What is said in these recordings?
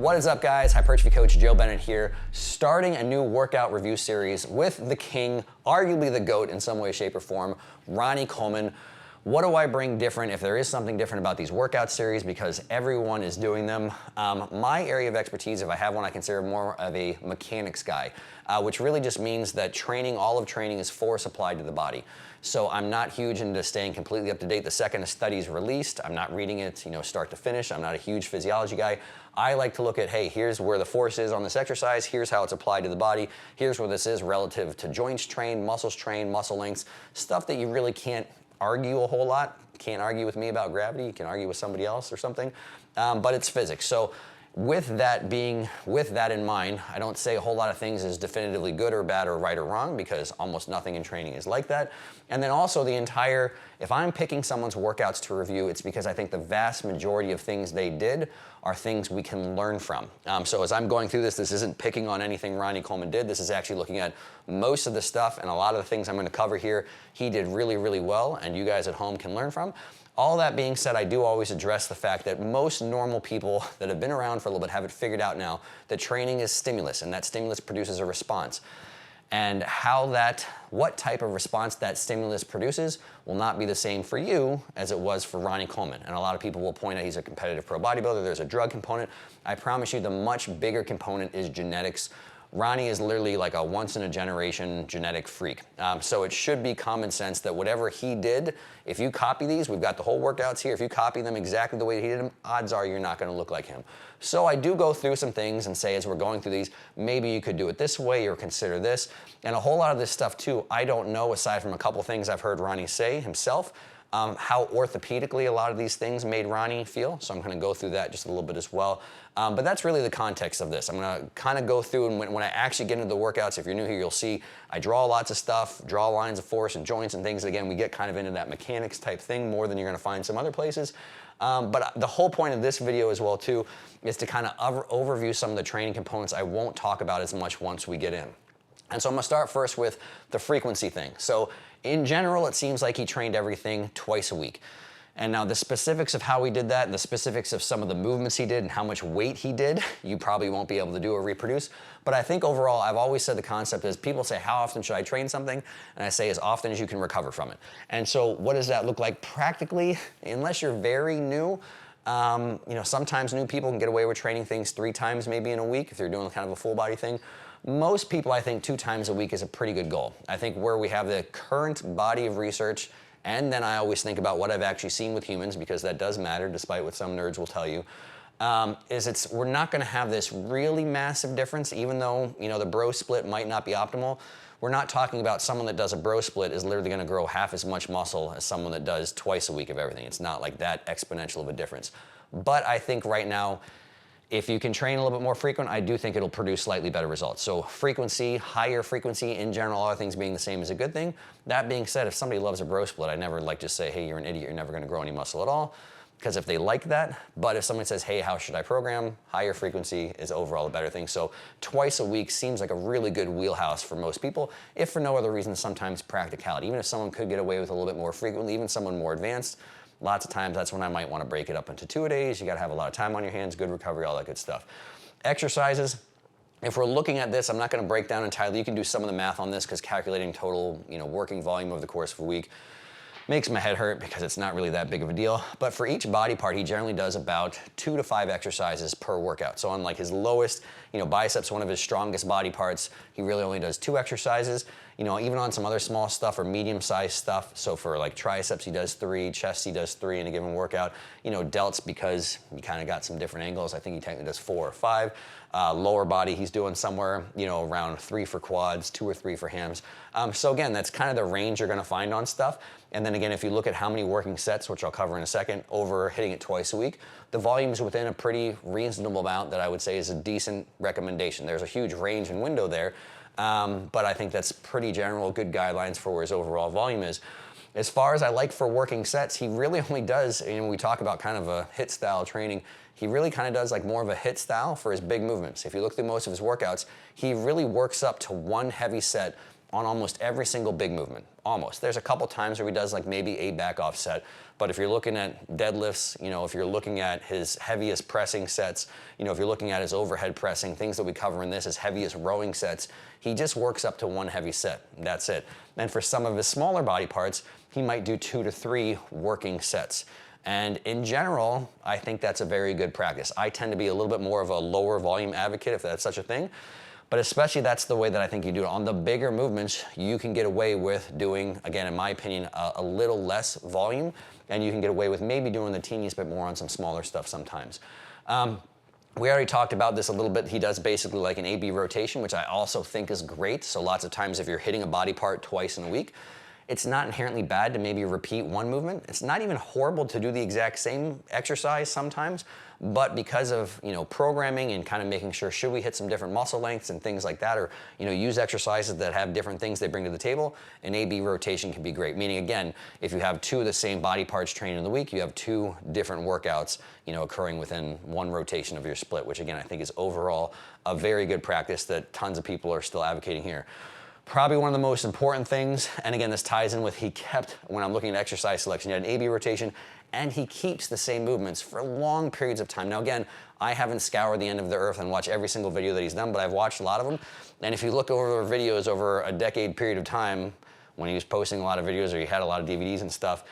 What is up, guys? Hypertrophy coach Joe Bennett here, starting a new workout review series with the king, arguably the GOAT in some way, shape, or form, Ronnie Coleman. What do I bring different, if there is something different about these workout series, because everyone is doing them? My area of expertise, if I have one, I consider more of a mechanics guy, which really just means that all of training is force applied to the body. So I'm not huge into staying completely up to date. The second a study is released, I'm not reading it, start to finish. I'm not a huge physiology guy. I like to look at, hey, here's where the force is on this exercise, here's how it's applied to the body, here's where this is relative to joints trained, muscles trained, muscle lengths, stuff that you really can't argue a whole lot. Can't argue with me about gravity, you can argue with somebody else or something, but it's physics. So with that in mind, I don't say a whole lot of things is definitively good or bad or right or wrong, because almost nothing in training is like that. And then also if I'm picking someone's workouts to review, it's because I think the vast majority of things they did are things we can learn from. So as I'm going through this isn't picking on anything Ronnie Coleman did. This is actually looking at most of the stuff, and a lot of the things I'm going to cover here, he did really, really well, and you guys at home can learn from. All that being said, I do always address the fact that most normal people that have been around for a little bit have it figured out now that training is stimulus, and that stimulus produces a response. And what type of response that stimulus produces will not be the same for you as it was for Ronnie Coleman. And a lot of people will point out he's a competitive pro bodybuilder, there's a drug component. I promise you the much bigger component is genetics. Ronnie is literally like a once-in-a-generation genetic freak. So it should be common sense that whatever he did, if you copy these, we've got the whole workouts here, if you copy them exactly the way he did them, odds are you're not gonna look like him. So I do go through some things and say, as we're going through these, maybe you could do it this way or consider this. And a whole lot of this stuff too, I don't know, aside from a couple things I've heard Ronnie say himself, how orthopedically a lot of these things made Ronnie feel. So I'm gonna go through that just a little bit as well. But that's really the context of this. I'm gonna kind of go through, and when I actually get into the workouts, if you're new here, you'll see I draw lots of stuff, draw lines of force and joints and things. Again, we get kind of into that mechanics type thing more than you're gonna find some other places. But the whole point of this video as well too, is to kind of overview some of the training components I won't talk about as much once we get in. And so I'm gonna start first with the frequency thing. So in general, it seems like he trained everything twice a week. And now the specifics of how he did that, and the specifics of some of the movements he did and how much weight he did, you probably won't be able to do or reproduce. But I think overall, I've always said the concept is, people say, how often should I train something? And I say, as often as you can recover from it. And so what does that look like practically? Unless you're very new, sometimes new people can get away with training things 3 times maybe in a week if they're doing kind of a full body thing. Most people, I think 2 times a week is a pretty good goal. I think where we have the current body of research, and then I always think about what I've actually seen with humans, because that does matter, despite what some nerds will tell you, we're not gonna have this really massive difference, even though the bro split might not be optimal. We're not talking about someone that does a bro split is literally gonna grow half as much muscle as someone that does twice a week of everything. It's not like that exponential of a difference. But I think right now, if you can train a little bit more frequent, I do think it'll produce slightly better results. So frequency, higher frequency in general, all other things being the same is a good thing. That being said, if somebody loves a bro split, I never like to say, hey, you're an idiot, you're never gonna grow any muscle at all, because if they like that. But if someone says, hey, how should I program? Higher frequency is overall a better thing. So twice a week seems like a really good wheelhouse for most people, if for no other reason, sometimes practicality. Even if someone could get away with a little bit more frequently, even someone more advanced, lots of times that's when I might want to break it up into 2-a-days. You got to have a lot of time on your hands, good recovery, all that good stuff. Exercises, if we're looking at this, I'm not going to break down entirely. You can do some of the math on this, because calculating total working volume over the course of a week makes my head hurt, because it's not really that big of a deal. But for each body part, he generally does about 2 to 5 exercises per workout. So on like his lowest, biceps, one of his strongest body parts, he really only does 2 exercises. Even on some other small stuff or medium-sized stuff. So for like triceps, he does 3, chest, he does 3 in a given workout. Delts, because you kind of got some different angles, I think he technically does 4 or 5. Lower body, he's doing somewhere, around 3 for quads, 2 or 3 for hams. So again, that's kind of the range you're gonna find on stuff. And then again, if you look at how many working sets, which I'll cover in a second, over hitting it twice a week, the volume is within a pretty reasonable amount that I would say is a decent recommendation. There's a huge range and window there, but I think that's pretty general, good guidelines for where his overall volume is. As far as I like for working sets, he really only does, we talk about kind of a HIIT style training, he really kind of does like more of a HIIT style for his big movements. If you look through most of his workouts, he really works up to 1 heavy set on almost every single big movement, almost. There's a couple times where he does like maybe a back offset, but if you're looking at deadlifts, you know, if you're looking at his heaviest pressing sets, you know, if you're looking at his overhead pressing, things that we cover in this, his heaviest rowing sets, he just works up to one heavy set. That's it. And for some of his smaller body parts, he might do 2 to 3 working sets. And in general, I think that's a very good practice. I tend to be a little bit more of a lower volume advocate, if that's such a thing. But especially that's the way that I think you do it. On the bigger movements, you can get away with doing, again, in my opinion, a little less volume, and you can get away with maybe doing the teeniest bit more on some smaller stuff sometimes. We already talked about this a little bit. He does basically like an A-B rotation, which I also think is great. So lots of times if you're hitting a body part twice in a week, it's not inherently bad to maybe repeat one movement. It's not even horrible to do the exact same exercise sometimes, but because of, you know, programming and kind of making sure should we hit some different muscle lengths and things like that, or, you know, use exercises that have different things they bring to the table, an A-B rotation can be great. Meaning, again, if you have 2 of the same body parts trained in the week, you have 2 different workouts, you know, occurring within one rotation of your split, which again, I think is overall a very good practice that tons of people are still advocating here. Probably one of the most important things, and again, this ties in with he kept, when I'm looking at exercise selection, he had an A-B rotation, and he keeps the same movements for long periods of time. Now again, I haven't scoured the end of the earth and watched every single video that he's done, but I've watched a lot of them. And if you look over videos over a decade period of time, when he was posting a lot of videos or he had a lot of DVDs and stuff,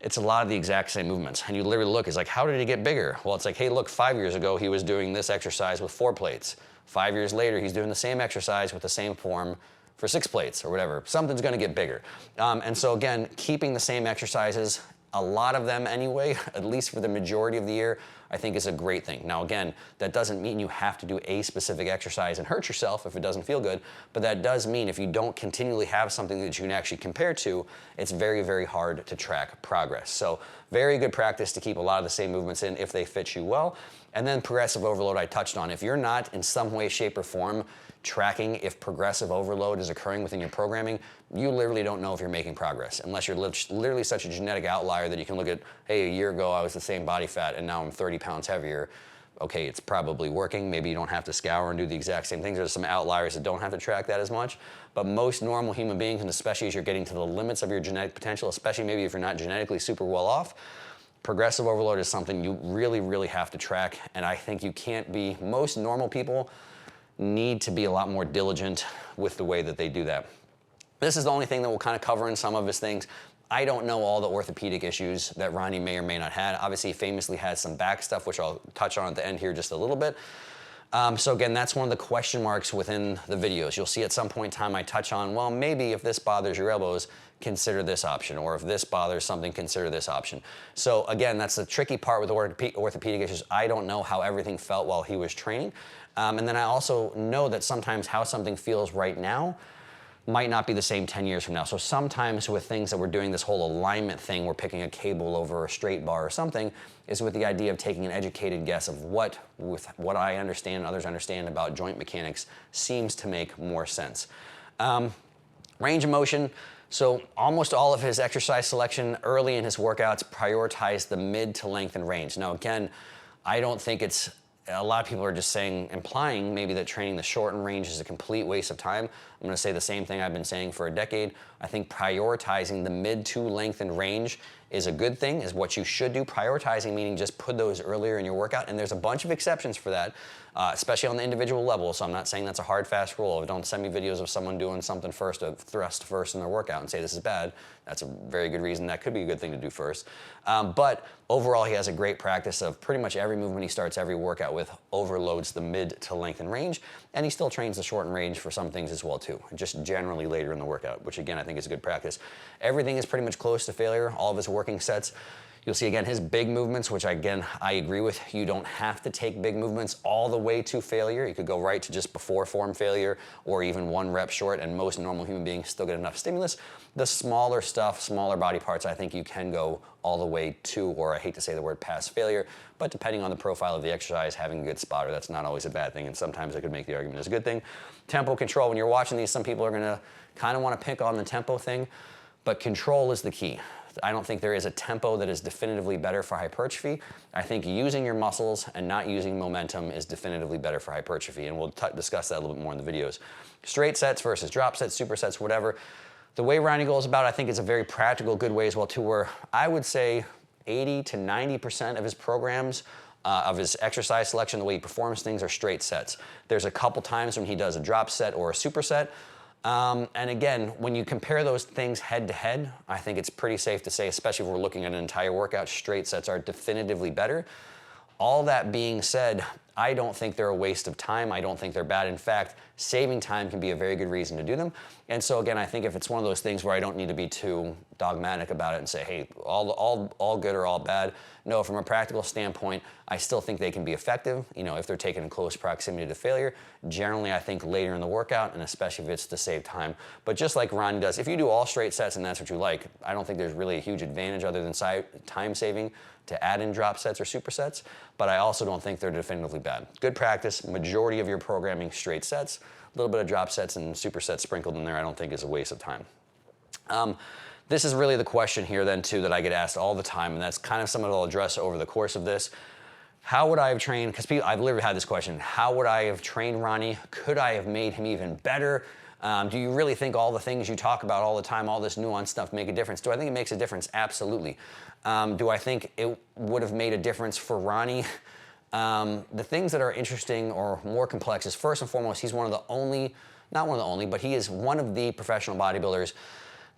it's a lot of the exact same movements. And you literally look, it's like, how did he get bigger? Well, it's like, hey, look, 5 years ago, he was doing this exercise with 4 plates. 5 years later, he's doing the same exercise with the same form for 6 plates or whatever. Something's gonna get bigger. And so again, keeping the same exercises, a lot of them anyway, at least for the majority of the year, I think is a great thing. Now again, that doesn't mean you have to do a specific exercise and hurt yourself if it doesn't feel good, but that does mean if you don't continually have something that you can actually compare to, it's very, very hard to track progress. So very good practice to keep a lot of the same movements in if they fit you well. And then progressive overload I touched on. If you're not in some way, shape, or form tracking if progressive overload is occurring within your programming, you literally don't know if you're making progress unless you're literally such a genetic outlier that you can look at, hey, a year ago I was the same body fat and now I'm 30 pounds heavier. Okay, it's probably working. Maybe you don't have to scour and do the exact same things. There's some outliers that don't have to track that as much, but most normal human beings, and especially as you're getting to the limits of your genetic potential, especially maybe if you're not genetically super well off, progressive overload is something you really, really have to track. And I think you can't be, most normal people need to be a lot more diligent with the way that they do that. This is the only thing that we'll kind of cover in some of his things. I don't know all the orthopedic issues that Ronnie may or may not have. Obviously, he famously has some back stuff, which I'll touch on at the end here just a little bit. So again, that's one of the question marks within the videos. You'll see at some point in time I touch on, well, maybe if this bothers your elbows, consider this option, or if this bothers something, consider this option. So again, that's the tricky part with orthopedic issues. I don't know how everything felt while he was training. And then I also know that sometimes how something feels right now might not be the same 10 years from now. So sometimes with things that we're doing this whole alignment thing, we're picking a cable over a straight bar or something, is with the idea of taking an educated guess of what, with what I understand and others understand about joint mechanics, seems to make more sense. Range of motion. So almost all of his exercise selection early in his workouts prioritize the mid to length and range. Now again, I don't think it's, a lot of people are just saying, implying maybe that training the short and range is a complete waste of time. I'm gonna say the same thing I've been saying for a decade. I think prioritizing the mid to length and range is a good thing, is what you should do. Prioritizing meaning just put those earlier in your workout, and there's a bunch of exceptions for that, especially on the individual level, so I'm not saying that's a hard, fast rule. Don't send me videos of someone doing something first, a thrust first in their workout and say this is bad. That's a very good reason. That could be a good thing to do first. But overall, he has a great practice of pretty much every movement he starts every workout with overloads the mid to length and range, and he still trains the short and range for some things as well too, just generally later in the workout, which again, I think is a good practice. Everything is pretty much close to failure, all of his working sets. You'll see again his big movements, which again, I agree with. You don't have to take big movements all the way to failure. You could go right to just before form failure or even 1 rep short, and most normal human beings still get enough stimulus. The smaller stuff, smaller body parts, I think you can go all the way to, or I hate to say the word past failure, but depending on the profile of the exercise, having a good spotter, that's not always a bad thing, and sometimes I could make the argument as a good thing. Tempo control, when you're watching these, some people are gonna kind of want to pick on the tempo thing, but control is the key. I don't think there is a tempo that is definitively better for hypertrophy. I think using your muscles and not using momentum is definitively better for hypertrophy, and we'll discuss that a little bit more in the videos. Straight sets versus drop sets, supersets, whatever. The way Ronnie goes about it, I think, is a very practical, good way as well, too, where I would say 80 to 90% of his programs, of his exercise selection, the way he performs things, are straight sets. There's a couple times when he does a drop set or a superset. And again, when you compare those things head to head, I think it's pretty safe to say, especially if we're looking at an entire workout, straight sets are definitively better. All that being said, I don't think they're a waste of time. I don't think they're bad. In fact, saving time can be a very good reason to do them. And so again, I think if it's one of those things where I don't need to be too dogmatic about it and say, hey, all good or all bad. No, from a practical standpoint, I still think they can be effective, you know, if they're taken in close proximity to failure. Generally, I think later in the workout, and especially if it's to save time. But just like Ronnie does, if you do all straight sets and that's what you like, I don't think there's really a huge advantage other than time saving to add in drop sets or supersets, but I also don't think they're definitively bad. Good practice, majority of your programming straight sets, a little bit of drop sets and supersets sprinkled in there I don't think is a waste of time. This is really the question here then too that I get asked all the time, and that's kind of something I'll address over the course of this. How would I have trained, because I've literally had this question, how would I have trained Ronnie? Could I have made him even better? Do you really think all the things you talk about all the time, all this nuanced stuff, make a difference? Do I think it makes a difference? Absolutely. Do I think it would have made a difference for Ronnie? The things that are interesting or more complex is, first and foremost, he's one of the only, not one of the only, but he is one of the professional bodybuilders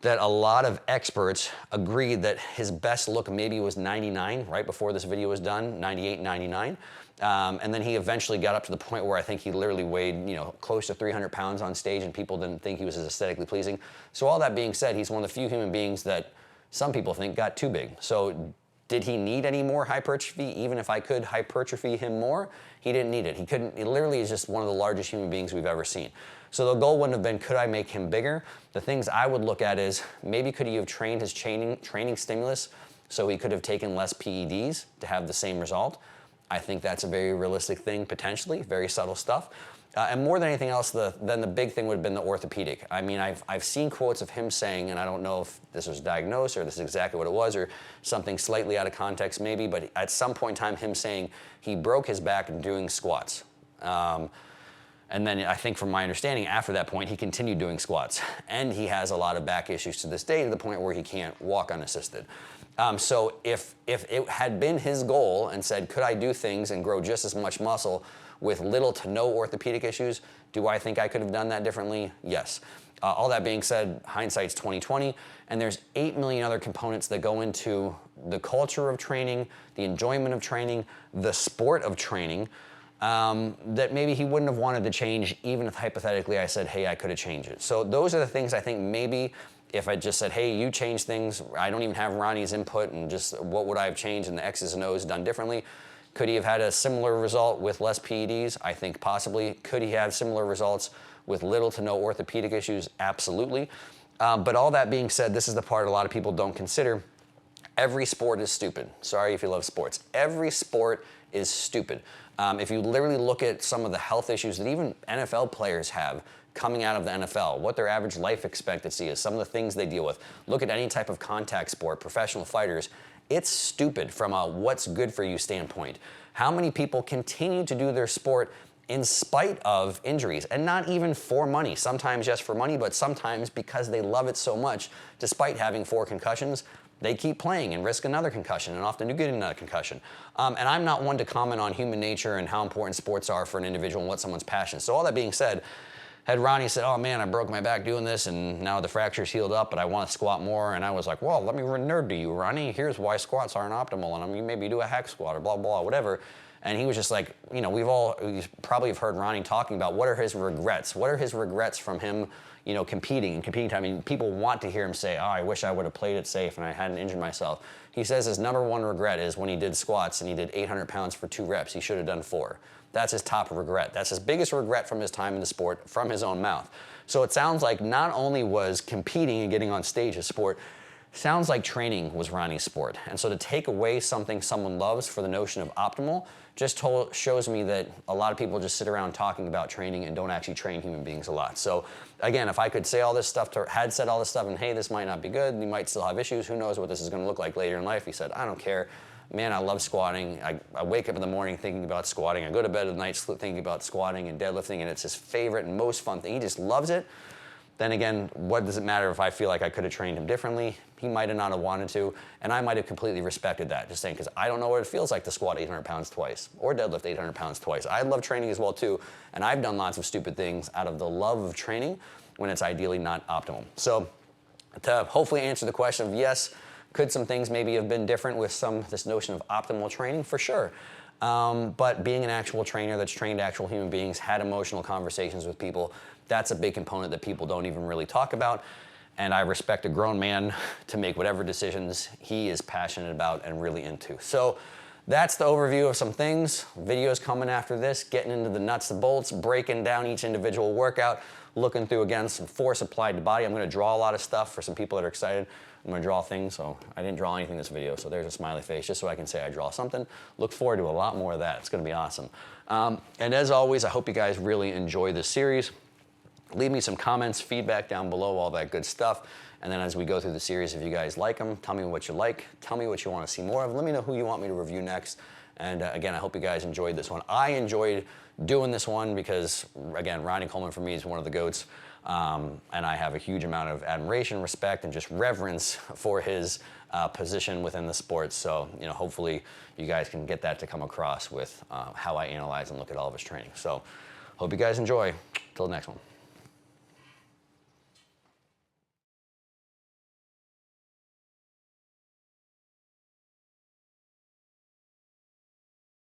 that a lot of experts agreed that his best look maybe was 99 right before this video was done, 98, 99. And then he eventually got up to the point where I think he literally weighed, you know, close to 300 pounds on stage and people didn't think he was as aesthetically pleasing. So all that being said, he's one of the few human beings that some people think got too big. So did he need any more hypertrophy? Even if I could hypertrophy him more, he didn't need it. He couldn't, he literally is just one of the largest human beings we've ever seen. So the goal wouldn't have been, could I make him bigger? The things I would look at is, maybe could he have trained his training stimulus so he could have taken less PEDs to have the same result? I think that's a very realistic thing, potentially, very subtle stuff. And more than anything else, then the big thing would have been the orthopedic. I mean, I've seen quotes of him saying, and I don't know if this was diagnosed or this is exactly what it was or something slightly out of context maybe, but at some point in time him saying he broke his back doing squats. And then I think from my understanding, after that point, he continued doing squats. And he has a lot of back issues to this day to the point where he can't walk unassisted. So if it had been his goal and said, could I do things and grow just as much muscle with little to no orthopedic issues, do I think I could have done that differently? Yes. All that being said, hindsight's 20/20, and there's 8 million other components that go into the culture of training, the enjoyment of training, the sport of training, that maybe he wouldn't have wanted to change even if hypothetically I said, hey, I could have changed it. So those are the things I think maybe if I just said, hey, you change things, I don't even have Ronnie's input and just what would I have changed and the X's and O's done differently. Could he have had a similar result with less PEDs? I think possibly. Could he have similar results with little to no orthopedic issues? Absolutely. But all that being said, this is the part a lot of people don't consider. Every sport is stupid. Sorry if you love sports. Every sport is stupid. If you literally look at some of the health issues that even NFL players have coming out of the NFL, what their average life expectancy is, some of the things they deal with. Look at any type of contact sport, professional fighters. It's stupid from a what's good for you standpoint. How many people continue to do their sport in spite of injuries, and not even for money, sometimes just for money, but sometimes because they love it so much, despite having 4 concussions, they keep playing and risk another concussion and often do get another concussion. And I'm not one to comment on human nature and how important sports are for an individual and what someone's passion. So all that being said, had Ronnie said, oh man, I broke my back doing this and now the fracture's healed up, but I want to squat more. And I was like, well, let me nerd to you, Ronnie. Here's why squats aren't optimal. And maybe do a hack squat or blah, blah, whatever. And he was just like, you know, you probably have heard Ronnie talking about what are his regrets? What are his regrets from him, you know, competing time? I mean, people want to hear him say, oh, I wish I would have played it safe and I hadn't injured myself. He says his number one regret is when he did squats and he did 800 pounds for 2 reps. He should have done 4. That's his top regret. That's his biggest regret from his time in the sport, from his own mouth. So it sounds like not only was competing and getting on stage a sport, sounds like training was Ronnie's sport. And so to take away something someone loves for the notion of optimal just shows me that a lot of people just sit around talking about training and don't actually train human beings a lot. So again, if I could say all this stuff, had said all this stuff, and hey, this might not be good, you might still have issues, who knows what this is gonna look like later in life. He said, I don't care. Man, I love squatting. I wake up in the morning thinking about squatting. I go to bed at night thinking about squatting and deadlifting, and it's his favorite and most fun thing. He just loves it. Then again, what does it matter if I feel like I could have trained him differently? He might have not have wanted to, and I might have completely respected that, just saying, because I don't know what it feels like to squat 800 pounds twice, or deadlift 800 pounds twice. I love training as well too, and I've done lots of stupid things out of the love of training when it's ideally not optimal. So to hopefully answer the question of yes, could some things maybe have been different with this notion of optimal training? For sure. But being an actual trainer that's trained actual human beings, had emotional conversations with people, that's a big component that people don't even really talk about. And I respect a grown man to make whatever decisions he is passionate about and really into. So that's the overview of some things. Videos coming after this, getting into the nuts and bolts, breaking down each individual workout, looking through, again, some force applied to body. I'm gonna draw a lot of stuff for some people that are excited. I'm gonna draw things, so I didn't draw anything in this video, so there's a smiley face, just so I can say I draw something. Look forward to a lot more of that. It's gonna be awesome. And as always, I hope you guys really enjoy this series. Leave me some comments, feedback down below, all that good stuff. And then as we go through the series, if you guys like them, tell me what you like, tell me what you want to see more of. Let me know who you want me to review next. And again, I hope you guys enjoyed this one. I enjoyed doing this one because, again, Ronnie Coleman for me is one of the GOATs. And I have a huge amount of admiration, respect, and just reverence for his position within the sport. So, hopefully you guys can get that to come across with how I analyze and look at all of his training. So, hope you guys enjoy. Till the next one.